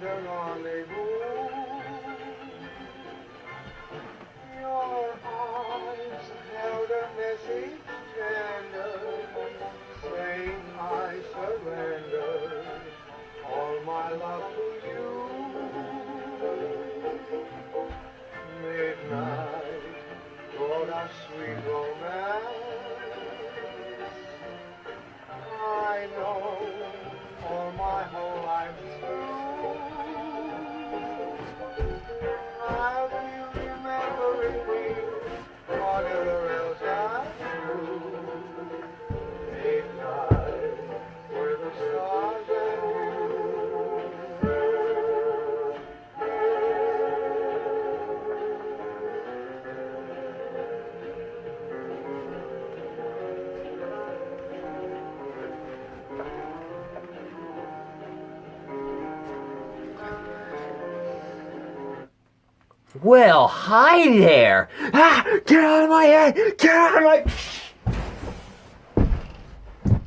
a rendezvous. Your eyes held a message tender, saying I surrender all my love to you. Midnight brought us sweet romance. I know all my whole life through. How do you remember it being whatever else I do? Midnight, where the stars and Well, hi there! Ah! Get out of my head! Get out of my...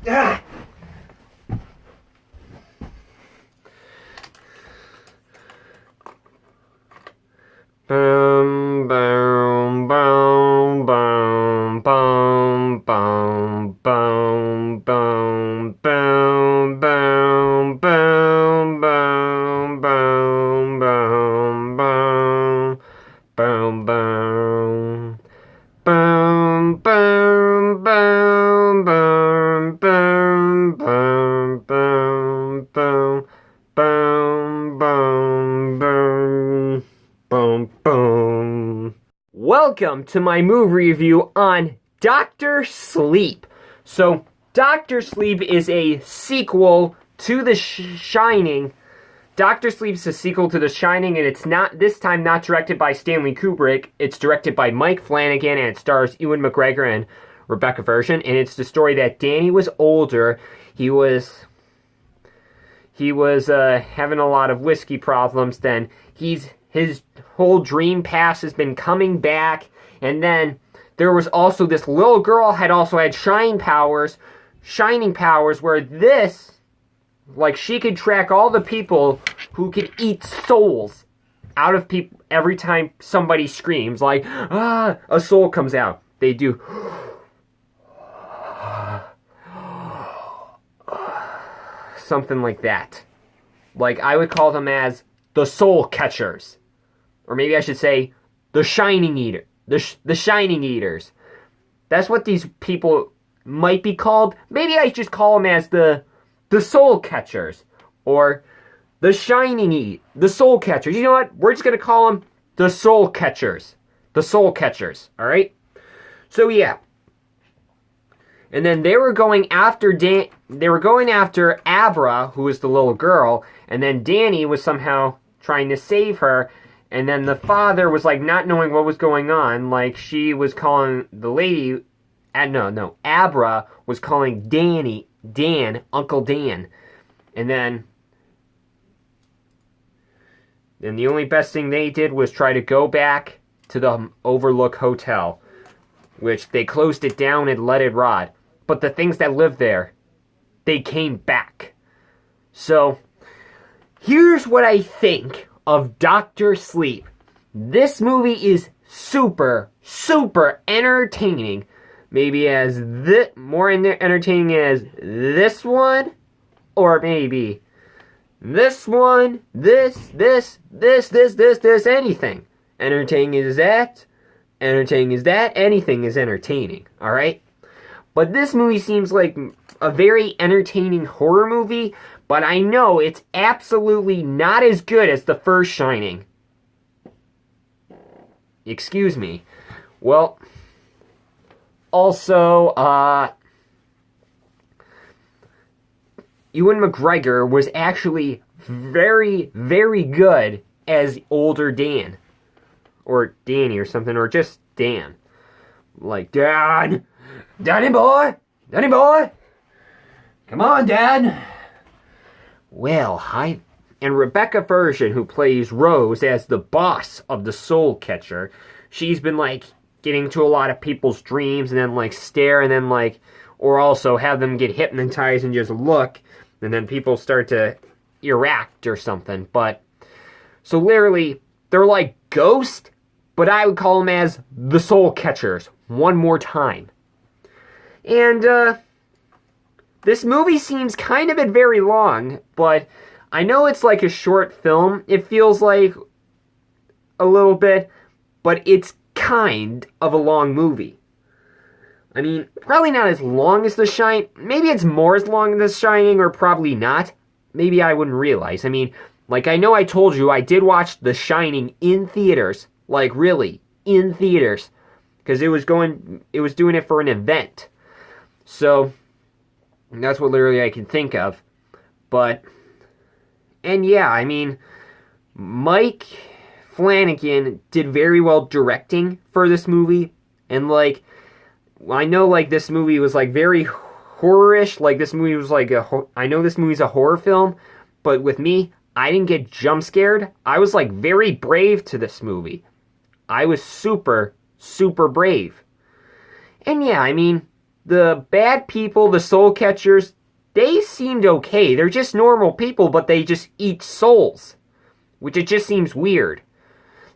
Ah! Boom, boom, boom, boom, boom, boom, boom, boom, boom, boom, boom, boom, boom, boom, boom. Boom, boom. Boom, boom, boom, boom, boom, boom, boom, boom, boom, boom, boom, boom, boom. Welcome to my movie review on Dr. Sleep. So, Dr. Sleep is a sequel to The Shining. Dr. Sleep's a sequel to The Shining, and it's not, this time, not directed by Stanley Kubrick. It's directed by Mike Flanagan, and it stars Ewan McGregor and Rebecca Virgin. And it's the story that Danny was older. He was having a lot of whiskey problems. Then his whole dream past has been coming back. And then there was also this little girl had also had shining powers, where this... like, she could track all the people who could eat souls out of people every time somebody screams. Like, ah, a soul comes out. They do. Something like that. Like, I would call them as the soul catchers. Or maybe I should say, the shining eater. The shining eaters. That's what these people might be called. Maybe I just call them as the soul catchers, or the soul catchers. You know what? We're just gonna call them the soul catchers. The soul catchers. All right. So yeah. And then they were going after Abra, who was the little girl, and then Danny was somehow trying to save her. And then the father was like not knowing what was going on. Like she was calling the lady. Abra was calling Uncle Dan. And then the only best thing they did was try to go back to the Overlook Hotel, which they closed it down and let it rot. But the things that lived there, they came back. So, here's what I think of Dr. Sleep. This movie is super, super entertaining. Maybe as more entertaining as this one, or maybe this one, this, anything. Entertaining is that, anything is entertaining, alright? But this movie seems like a very entertaining horror movie, but I know it's absolutely not as good as the first Shining. Excuse me. Well... also, Ewan McGregor was actually very, very good as older Dan. Or Danny or something, or just Dan. Like, Danny boy! Come on, Dad! Well, hi. And Rebecca Virgin, who plays Rose as the boss of the Soul Catcher, she's been, like, getting into a lot of people's dreams and then, like, stare and then, like, or also have them get hypnotized and just look, and then people start to react or something. But So literally, they're like Ghost, but I would call them as the Soul Catchers one more time. And this movie seems kind of very long, but I know it's like a short film. It feels like a little bit, but it's kind of a long movie. I mean, probably not as long as The Shining. Maybe it's more as long as The Shining, or probably not. Maybe I wouldn't realize. I mean, like, I know I told you I did watch The Shining in theaters. Like, really, in theaters. Because it was doing it for an event. So, that's what literally I can think of. But, and yeah, I mean, Mike Flanagan did very well directing for this movie. And, like, I know, like, this movie was, like, very horror-ish. Like, this movie was, like, I know this movie's a horror film, but with me, I didn't get jump scared. I was, like, very brave to this movie. I was super, super brave. And yeah, I mean, the bad people, the soul catchers, they seemed okay. They're just normal people, but they just eat souls, which it just seems weird.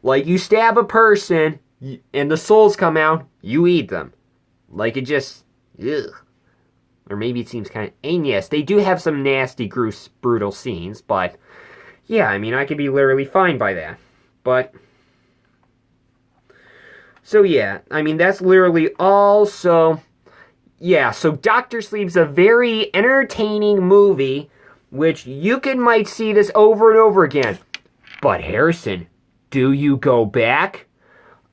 Like, you stab a person, and the souls come out, you eat them. Like, it just, ugh. Or maybe it seems kind of, and yes, they do have some nasty, gruesome, brutal scenes, but, yeah, I mean, I could be literally fine by that. But, so yeah, I mean, that's literally all, so, yeah, so Dr. Sleep's a very entertaining movie, which you might see this over and over again. But, Harrison, do you go back?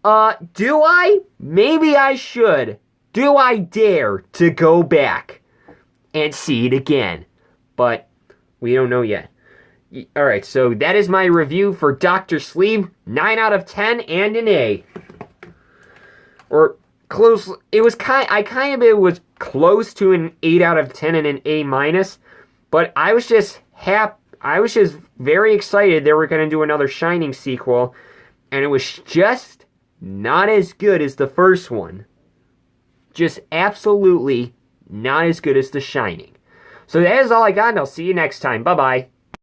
Do I? Maybe I should. Do I dare to go back and see it again? But we don't know yet. Alright, so that is my review for Dr. Sleep. 9 out of 10 and an A. Or close. It was it was close to an 8 out of 10 and an A minus. But I was just very excited they were going to do another Shining sequel. And it was just not as good as the first one. Just absolutely not as good as The Shining. So that is all I got, and I'll see you next time. Bye-bye.